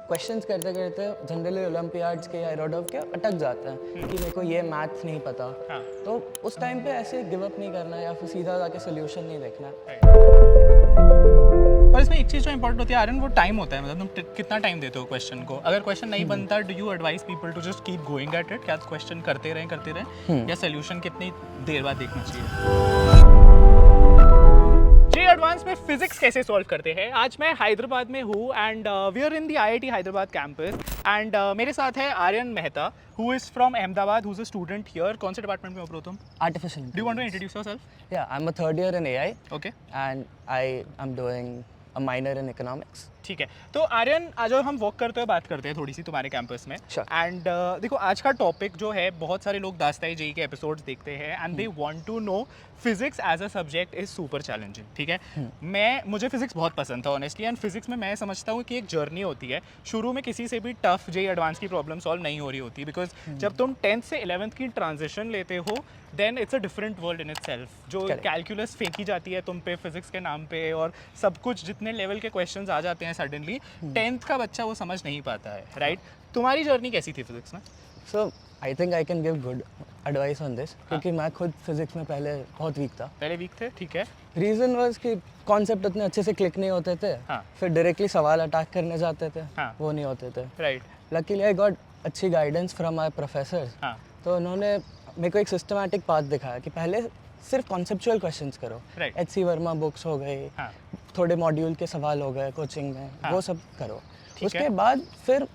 Questions करते करते generally Olympiads के या एरोडोव के अटक जाते हैं कि मेरे को ये मैथ्स नहीं पता। हाँ। तो उस टाइम पे ऐसे गिव अप नहीं करना या फिर सीधा जाके सोल्यूशन नहीं देखना। पर इसमें एक चीज़ जो इंपॉर्टेंट होती है आर्यन, वो टाइम होता है। मतलब तुम कितना टाइम देते हो क्वेश्चन को? अगर क्वेश्चन नहीं बनता, do you advice people to just keep going at it? क्या क्वेश्चन करते रहें या सोल्यूशन कितनी देर बाद देखना चाहिए? जी एडवांस में फिजिक्स कैसे सॉल्व करते हैं, आज मैं हैदराबाद में हूँ and we are in the IIT Hyderabad campus and मेरे साथ है Aryan Mehta who is from Ahmedabad, who is a student here. कौन से डिपार्टमेंट में हो तुम? Artificial do you want to introduce yourself? Yeah, I'm a third year in AI okay, and I am doing a minor in economics. ठीक है। तो आर्यन, आज जो हम वॉक करते हुए बात करते हैं थोड़ी सी तुम्हारे कैंपस में। Sure. एंड देखो, आज का टॉपिक जो है, बहुत सारे लोग दास्ताई जेई के एपिसोड्स देखते हैं and they want to know physics as a subject is super challenging. ठीक है, मुझे फिजिक्स बहुत पसंद था ऑनेस्टली, एंड फिजिक्स में मैं समझता हूँ कि एक जर्नी होती है। शुरू में किसी से भी टफ जेई एडवांस की प्रॉब्लम सॉल्व नहीं हो रही होती, बिकॉज जब तुम 10th से 11th की ट्रांजिशन लेते हो then it's a different world in itself. जो Correct. कैलकुलस फेंकी जाती है तुम पे फिजिक्स के नाम पे, और सब कुछ जितने लेवल के क्वेश्चंस आ जाते हैं सडनली, 10th का बच्चा वो समझ नहीं पाता है, राइट? तुम्हारी जर्नी कैसी थी फिजिक्स में? So I think I can give good advice on this क्योंकि मैं खुद फिजिक्स में पहले बहुत वीक था। पहले वीक थे, ठीक है। रीज़न वाज कि कॉन्सेप्ट उतने अच्छे से क्लिक नहीं होते थे। हाँ। फिर डायरेक्टली सवाल अटैक करने जाते थे, हाँ। वो नहीं होते थे। राइट। लकीली आई गॉट अच्छी गाइडेंस फ्रॉम माय प्रोफेसर्स। हाँ। तो उन्होंने मेरे को एक सिस्टमैटिक पाथ दिखाया कि पहले सिर्फ कॉन्सेप्चुअल क्वेश्चंस करो। Right. HC वर्मा बुक्स हो गई, हाँ। थोड़े मॉड्यूल के सवाल हो गए कोचिंग में, हाँ। वो सब करो। ठीक उसके है। बाद फिर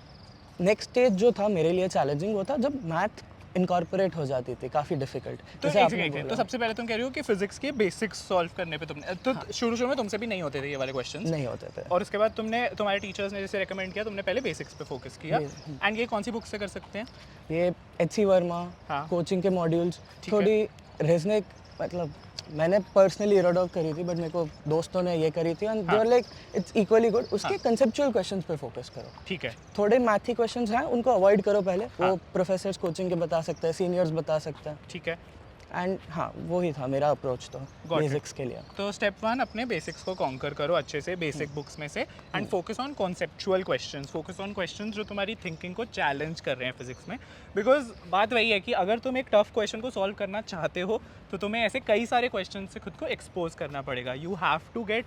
नेक्स्ट स्टेज जो था मेरे लिए चैलेंजिंग वो था जब मैथ इनकॉर्पोरेट हो जाती थी, काफ़ी डिफिकल्ट। तो तो सबसे पहले तुम कह रहे हो कि फिजिक्स के बेसिक्स सॉल्व करने पे तुमने तो शुरू में तुमसे भी नहीं होते थे ये वाले क्वेश्चंस? नहीं होते थे। और उसके बाद तुम्हारे टीचर्स ने जैसे रेकमेंड किया, तुमने पहले बेसिक्स पे फोकस किया। एंड ये कौन सी बुक से कर सकते हैं? ये HC वर्मा, हाँ। कोचिंग के मॉड्यूल्स, ठीक थोड़ी रेजनिक, मतलब मैंने पर्सनली एरोडोव करी थी बट मेरे को दोस्तों ने ये करी थी and they are like it's equally good. उसके कंसेप्चुअल क्वेश्चंस पे फोकस करो। ठीक है। थोड़े मैथी क्वेश्चंस हैं उनको अवॉइड करो पहले। वो प्रोफेसर्स कोचिंग के बता सकते हैं, सीनियर्स बता सकते हैं। ठीक है। एंड हाँ, वो ही था मेरा अप्रोच तो Got it. बेसिक्स के लिए। तो स्टेप 1, अपने बेसिक्स को कॉन्कर करो अच्छे से बेसिक बुक्स में से and focus on conceptual questions, focus on questions जो तुम्हारी थिंकिंग को चैलेंज कर रहे हैं फिजिक्स में। बिकॉज बात वही है कि अगर तुम एक टफ क्वेश्चन को सॉल्व करना चाहते हो तो तुम्हें ऐसे कई सारे क्वेश्चन से खुद को एक्सपोज करना पड़ेगा। You have to get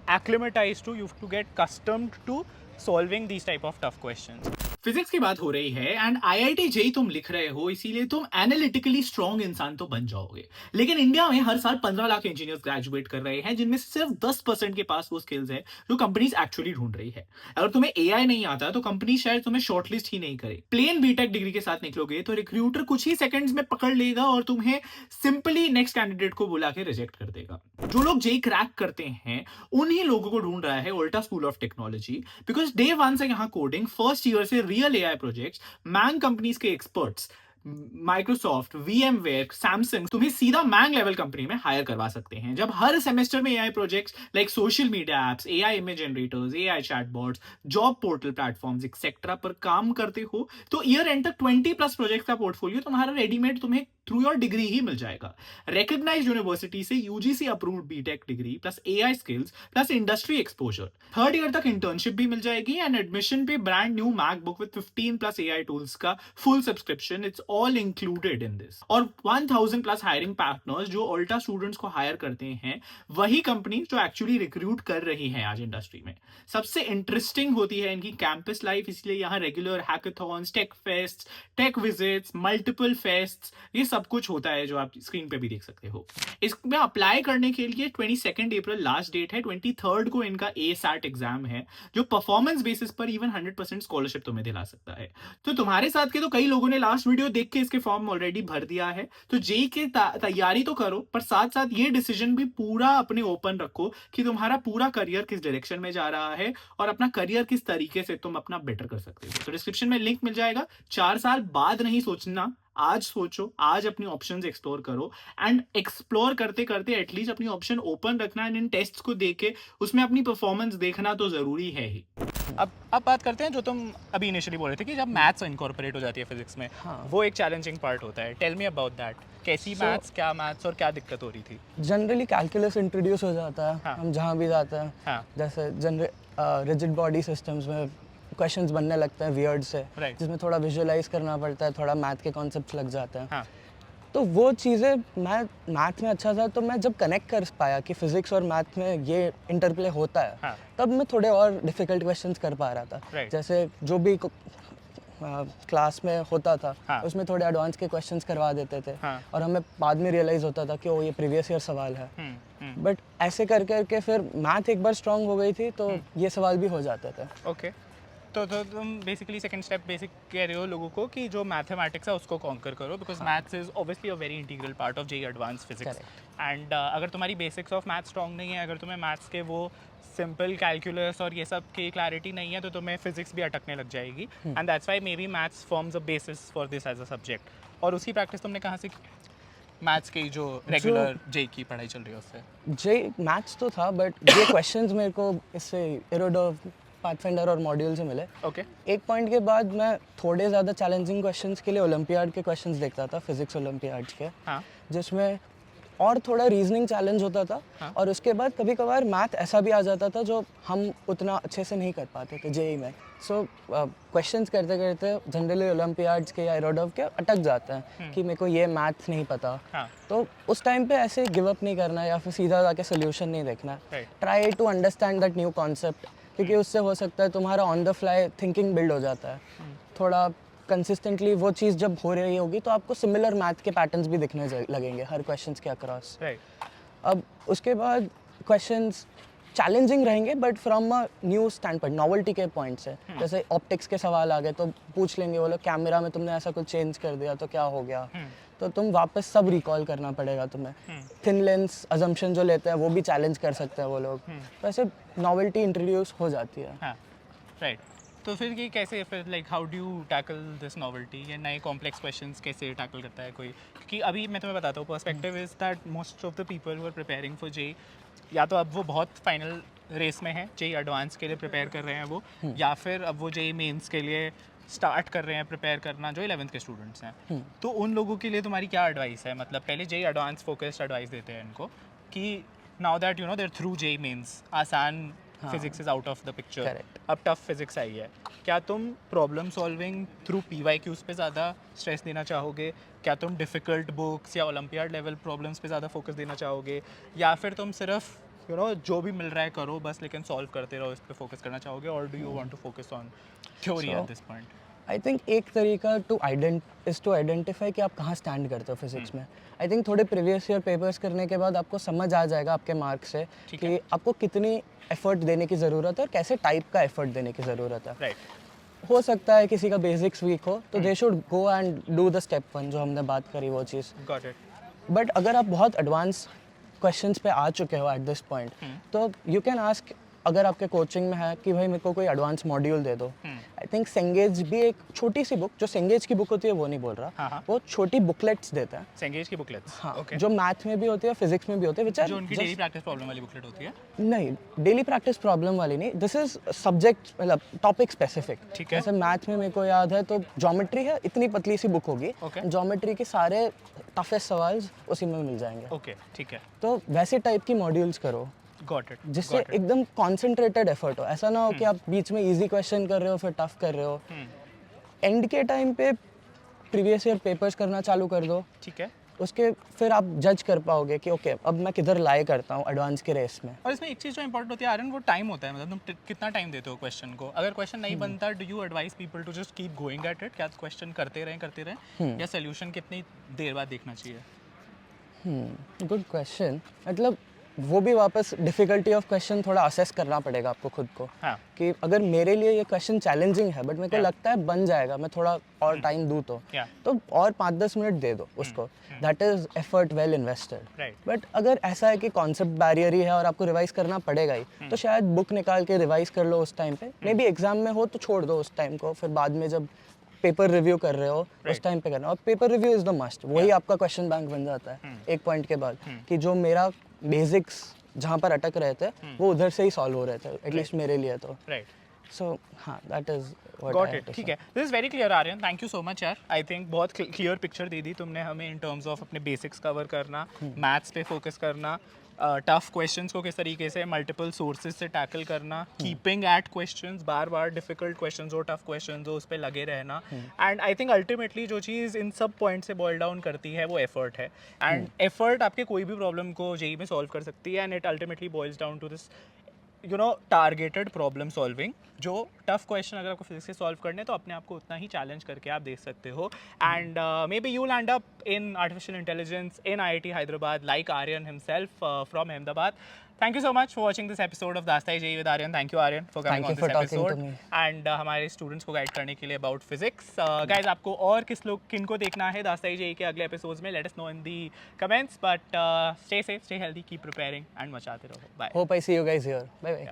acclimatized to, you have to get accustomed to solving these type of tough questions. Physics की बात हो रही है एंड IIT जेई तुम लिख रहे हो, इसीलिए तुम एनालिटिकली स्ट्रॉन्ग इंसान तो बन जाओगे। लेकिन इंडिया में हर साल 15 लाख इंजीनियर्स ग्रेजुएट कर रहे हैं, जिनमें से सिर्फ 10% के पास वो स्किल्स है जो कंपनीज एक्चुअली ढूंढ रही है। अगर तुम्हें AI नहीं आता तो कंपनी शायद तुम्हें शॉर्टलिस्ट ही नहीं करे। प्लेन बीटेक डिग्री के साथ निकलोगे तो रिक्रूटर कुछ ही सेकंड्स में पकड़ लेगा और तुम्हें सिंपली नेक्स्ट कैंडिडेट को बुला के रिजेक्ट कर देगा। जो लोग जेई क्रैक करते हैं उन्हीं लोगों को ढूंढ रहा है उल्टा school of technology, because day 1 से यहाँ कोडिंग, फर्स्ट ईयर से रियल AI प्रोजेक्ट्स, मैंग कंपनीज के एक्सपर्ट्स, माइक्रोसॉफ्ट, VMware, सैमसंग तुम्हें सीधा मैंग लेवल कंपनी में हायर करवा सकते हैं। जब हर सेमेस्टर में AI projects like social media apps, AI image generators, AI chatbots, job portal platforms etcetera पर काम करते हो तो ईयर एंड तक 20+ प्रोजेक्ट का पोर्टफोलियो तुम्हारा रेडीमेड तुम्हें थ्रू योर डिग्री ही मिल जाएगा। रिकॉग्नाइज्ड यूनिवर्सिटी से UGC approved BTech degree plus AI skills plus industry exposure, third year तक इंटर्नशिप भी मिल जाएगी एंड एडमिशन पे brand new MacBook with 15+ AI tools का full subscription, it's all included in this. और 1000+ हायरिंग पार्टनर्स जो उल्टा स्टूडेंट्स को हायर करते हैं, वही कंपनी जो एक्चुअली रिक्रूट कर रही है आज इंडस्ट्री में। सबसे इंटरेस्टिंग होती है इनकी कैंपस लाइफ, इसलिए यहाँ regular hackathons, tech fest, tech visits, multiple fests, ये सब कुछ होता है जो आप स्क्रीन पे भी देख सकते हो। इसमें अप्लाई करने के लिए 22 अप्रैल लास्ट डेट है, 23 को इनका ASAT एग्जाम है जो परफॉर्मेंस बेसिस पर इवन 100% स्कॉलरशिप तुम्हें दिला सकता है। तो तुम्हारे साथ के तो कई लोगों ने लास्ट वीडियो देख के इसके फॉर्म ऑलरेडी भर दिया है, तो जेई की तैयारी तो करो, पर साथ साथ ये डिसीजन भी पूरा अपने ओपन रखो कि तुम्हारा पूरा करियर किस डायरेक्शन में जा रहा है और अपना करियर किस तरीके से तुम अपना बेटर कर सकते हो। तो डिस्क्रिप्शन में लिंक मिल जाएगा। 4 साल बाद नहीं सोचना, आज सोचो, आज अपनी ऑप्शंस एक्सप्लोर करो एंड एक्सप्लोर करते करते एटलीस्ट अपनी ऑप्शन ओपन रखना एंड इन टेस्ट्स को देख के उसमें अपनी परफॉर्मेंस देखना तो जरूरी है ही। अब बात करते हैं जो तुम अभी इनिशियली बोल रहे थे कि जब मैथ्स इनकॉर्पोरेट हो जाती है फिजिक्स में, हाँ। वो एक चैलेंजिंग पार्ट होता है। Tell me about that. कैसी मैथ्स, क्या मैथ्स और क्या दिक्कत हो रही थी? जनरली कैलकुलस इंट्रोड्यूस हो जाता है। हाँ। हम जहाँ भी जाते हैं, हाँ। जैसे रिजिड बॉडी सिस्टम्स में क्वेश्चंस बनने लगते हैं वियर्ड से, Right. जिसमें थोड़ा विजुअलाइज करना पड़ता है, थोड़ा मैथ के कॉन्सेप्ट्स लग जाते हैं। हाँ तो वो चीज़ें मैं मैथ में अच्छा था, तो मैं जब कनेक्ट कर पाया कि फिजिक्स और मैथ में ये इंटरप्ले होता है, हाँ। तब मैं थोड़े और डिफ़िकल्ट क्वेश्चंस कर पा रहा था। Right. जैसे जो भी क्लास में होता था, हाँ। उसमें थोड़े एडवांस के क्वेश्चंस करवा देते थे, हाँ। और हमें बाद में रियलाइज़ होता था कि ओ ये प्रीवियस ईयर सवाल है। बट ऐसे कर करके फिर मैथ एक बार स्ट्रांग हो गई थी, तो ये सवाल भी हो जाते थे। ओके तो तुम बेसिकली सेकंड स्टेप बेसिक कह रहे हो लोगों को कि जो मैथमेटिक्स है उसको कॉन्कर करो, because maths is obviously a very integral part of JEE advance physics. And अगर तुम्हारी बेसिक्स ऑफ मैथ्स स्ट्रॉन्ग नहीं है, अगर तुम्हें मैथ्स के वो सिंपल कैलकुलस और ये सब की क्लैरिटी नहीं है, तो तुम्हें फिजिक्स भी अटकने लग जाएगी। And that's why may be maths forms a basis for this as a subject. और उसकी प्रैक्टिस तुमने कहाँ से मैथ्स की जो रेगुलर जेई की पढ़ाई चल रही है उससे? जे मैथ्स तो था, बट ये क्वेश्चंस मेरे को इससे इरोडो, पाथफाइंडर और मॉड्यूल से मिले। ओके एक पॉइंट के बाद मैं थोड़े ज़्यादा चैलेंजिंग क्वेश्चंस के लिए ओलंपियाड के क्वेश्चंस देखता था, फिजिक्स ओलंपियाड के, हाँ जिसमें और थोड़ा रीजनिंग चैलेंज होता था। हाँ। और उसके बाद कभी कभार मैथ ऐसा भी आ जाता था जो हम उतना अच्छे से नहीं कर पाते थे जेई में। सो क्वेश्चंस करते करते जनरली ओलंपियाड्स के या एरोडव के अटक जाते हैं कि मेरे को ये मैथ नहीं पता। हाँ तो उस टाइम पे ऐसे गिव अप नहीं करना है या फिर सीधा जाके सोल्यूशन नहीं देखना है। Right. Try to understand that new concept, क्योंकि उससे हो सकता है तुम्हारा on the fly thinking build हो जाता है। थोड़ा कंसिस्टेंटली वो चीज़ जब हो रही होगी तो आपको सिमिलर मैथ के पैटर्न्स भी दिखने लगेंगे हर क्वेश्चंस के अक्रॉस। राइट अब उसके बाद क्वेश्चंस चैलेंजिंग रहेंगे, but from a new stand point, novelty के पॉइंट से। जैसे ऑप्टिक्स के सवाल आ गए तो पूछ लेंगे वो लोग, कैमरा में तुमने ऐसा कुछ चेंज कर दिया तो क्या हो गया, तो तुम वापस सब रिकॉल करना पड़ेगा तुम्हें। थिन लेंस अजम्पशन जो लेते हैं वो भी चैलेंज कर सकते हैं वो लोग। तो ऐसे नॉवेल्टी इंट्रोड्यूस हो जाती है। हाँ राइट तो फिर ये कैसे, फिर like how do you tackle this novelty? ये नए कॉम्प्लेक्स क्वेश्चंस कैसे टैकल करता है कोई? क्योंकि अभी मैं तुम्हें बताता हूँ, perspective is that most of the people who are preparing for JEE, या तो अब वो बहुत फाइनल रेस में है, जेई एडवांस के लिए प्रिपेयर कर रहे हैं वो, या फिर अब वो जेई मेंस के लिए स्टार्ट कर रहे हैं प्रिपेयर करना, जो 11th के स्टूडेंट्स हैं। तो उन लोगों के लिए तुम्हारी क्या एडवाइस है? मतलब पहले जेई एडवांस फोकस्ड एडवाइस देते हैं इनको कि now that you know there through JEE Mains, आसान physics is out of the picture, Correct. अब टफ फिजिक्स आई है, क्या तुम प्रॉब्लम सॉल्विंग थ्रू PYQs पे ज़्यादा स्ट्रेस देना चाहोगे? क्या तुम डिफ़िकल्ट बुक्स या ओलंपियाड लेवल प्रॉब्लम्स पे ज़्यादा फोकस देना चाहोगे? या फिर तुम सिर्फ यू नो जो भी मिल रहा है करो बस, लेकिन सॉल्व करते रहो, इस पे फोकस करना चाहोगे? और do you want to focus on theory at this point? I think एक तरीका टू आइडेंटिफाई कि आप कहाँ स्टैंड करते हो फिजिक्स में। आई थिंक थोड़े प्रीवियस ईयर पेपर्स करने के बाद आपको समझ आ जाएगा आपके मार्क्स से ठीक कि आपको कितनी एफर्ट देने की ज़रूरत है और कैसे टाइप का एफर्ट देने की ज़रूरत है। राइट हो सकता है किसी का बेसिक्स वीक हो, तो they should go and do the step 1 जो हमने बात करी वो चीज़। Got it. बट अगर आप बहुत एडवांस क्वेश्चंस पे आ चुके हो एट दिस पॉइंट, तो यू कैन आस्क, अगर आपके कोचिंग में है कि भाई मेरे को कोई एडवांस मॉड्यूल दे दो। आई थिंक सेंगेज भी एक छोटी सी बुक, जो सेंगेज की बुक होती है वो नहीं बोल रहा, हाँ। वो छोटी बुकलेट्स देते हैं। सेंगेज की बुकलेट्स? हाँ, ओके। जो मैथ में भी होती है, फिजिक्स में भी होती है, विच जो उनकी डेली प्रैक्टिस प्रॉब्लम वाली बुकलेट होती है? नहीं, डेली प्रैक्टिस प्रॉब्लम वाली नहीं, दिस इज सब्जेक्ट, मतलब टॉपिक स्पेसिफिक। ठीक है। जैसे मैथ में मेरे को याद है तो ज्योमेट्री है, इतनी पतली सी बुक होगी, Okay. ज्योमेट्री के सारे टफेस्ट सवाल उसी में मिल जाएंगे। ओके ठीक है, तो वैसे टाइप की मॉड्यूल्स करो गॉट इट। जिससे एकदम कॉन्सेंट्रेटेड एफर्ट हो। ऐसा ना हो कि आप बीच में इजी क्वेश्चन कर रहे हो फिर टफ कर रहे हो। एंड के टाइम पे प्रीवियस ईयर पेपर्स करना चालू कर दो, ठीक है। उसके फिर आप जज कर पाओगे कि ओके अब मैं किधर लाई करता हूँ एडवांस के रेस में। और इसमें एक चीज़ जो इंपॉर्टेंट होती है आर्यन, वो टाइम होता है। मतलब तुम कितना टाइम देते हो क्वेश्चन को? अगर क्वेश्चन नहीं बनता, do you advice people to just keep going at it? क्या क्वेश्चन करते रहें या सोल्यूशन कितनी देर बाद देखना चाहिए? Good question. मतलब वो भी वापस डिफ़िकल्टी ऑफ क्वेश्चन थोड़ा असेस करना पड़ेगा आपको खुद को, हाँ कि अगर मेरे लिए ये क्वेश्चन चैलेंजिंग है बट मेरे को Yeah. लगता है बन जाएगा, मैं थोड़ा और टाइम दूँ Yeah. तो और 5-10 मिनट दे दो उसको, that is effort well invested. Right. But अगर ऐसा है कि कॉन्सेप्ट बैरियर ही है और आपको रिवाइज करना पड़ेगा ही, तो शायद बुक निकाल के रिवाइज कर लो उस टाइम पे। मे बी एग्जाम में हो तो छोड़ दो उस टाइम को, फिर बाद में जब पेपर रिव्यू कर रहे हो उस टाइम पे करना। और paper review is the must, वही आपका क्वेश्चन बैंक बन जाता है एक पॉइंट के बाद, कि जो मेरा बेसिक्स जहाँ पर अटक रहे थे वो उधर से ही सॉल्व हो रहे थे, एटलीस्ट मेरे लिए तो। राइट, सो हाँ, दैट इज़ गॉट इट। ठीक है, this is very clear Aryan, thank you so much यार। आई थिंक बहुत क्लियर पिक्चर दे दी तुमने हमें इन टर्म्स ऑफ अपने बेसिक्स कवर करना, मैथ्स पे फोकस करना, टफ क्वेश्चंस को किस तरीके से मल्टीपल सोर्सेज से टैकल करना, कीपिंग एट क्वेश्चंस, बार बार डिफिकल्ट क्वेश्चंस हो, टफ क्वेश्चंस हो, उस पर लगे रहना. एंड आई थिंक अल्टीमेटली जो चीज़ इन सब पॉइंट से बॉयल डाउन करती है वो एफर्ट है. एंड एफर्ट आपके कोई भी प्रॉब्लम को जेई में सॉल्व कर सकती है. And it ultimately boils down to this targeted problem solving. जो टफ क्वेश्चन अगर आपको फिजिक्स से सॉल्व करने तो अपने आप को उतना ही चैलेंज करके आप देख सकते हो. And may be you land up in artificial intelligence in IIT Hyderabad like Aryan himself from Ahmedabad. Thank you so much for watching this episode of Dastai JEE with Aryan. Thank you Aryan for coming Thank you on for this talking to episode. me. And हमारे students को guide करने के लिए about physics. Guys आपको और किन को देखना है दास्ताई JEE के अगले एपिसोड्स में, let us know in the comments. But stay safe, stay healthy, keep preparing and मचाते रहो. Bye. Hope I see you guys here. Bye bye.